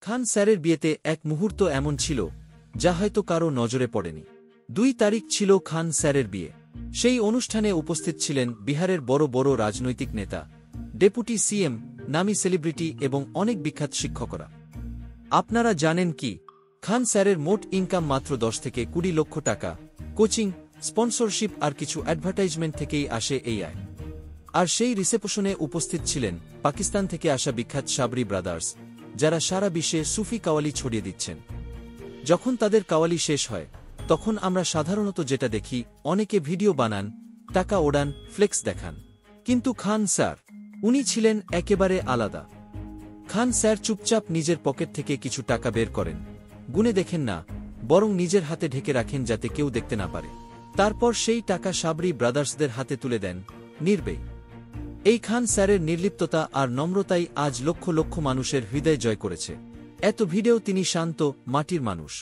খান স্যারের বিয়েতে এক মুহূর্ত এমন ছিল যা হয়তো কারও নজরে পড়েনি। 2 তারিখ ছিল খান স্যারের বিয়ে। সেই অনুষ্ঠানে উপস্থিত ছিলেন বিহারের বড় বড় রাজনৈতিক নেতা, ডেপুটি সিএম, নামী সেলিব্রিটি এবং অনেক বিখ্যাত শিক্ষকরা। আপনারা জানেন কি, খান স্যারের মোট ইনকাম মাত্র 10 থেকে 20 লক্ষ টাকা। কোচিং, স্পন্সরশিপ আর কিছু অ্যাডভার্টাইজমেন্ট থেকেই আসে এই আয়। আর সেই রিসেপশনে উপস্থিত ছিলেন পাকিস্তান থেকে আসা বিখ্যাত সাবরি ব্রাদার্স, যারা সারা বিশ্বে সুফি কাওয়ালি ছড়িয়ে দিচ্ছেন। যখন তাদের কাওয়ালি শেষ হয়, তখন আমরা সাধারণত যেটা দেখি, অনেকে ভিডিও বানান, টাকা ওড়ান, ফ্লেক্স দেখান। কিন্তু খান স্যার, উনি ছিলেন একেবারে আলাদা। খান স্যার চুপচাপ নিজের পকেট থেকে কিছু টাকা বের করেন, গুনে দেখেন না, বরং নিজের হাতে ঢেকে রাখেন যাতে কেউ দেখতে না পারে। তারপর সেই টাকা সাবরি ব্রাদার্সদের হাতে তুলে দেন, নির্বেই। এই খান স্যারের নির্লিপ্ততা আর নম্রতাই আজ লক্ষ লক্ষ মানুষের হৃদয় জয় করেছে। এত ভিড়েও তিনি শান্ত, মাটির মানুষ।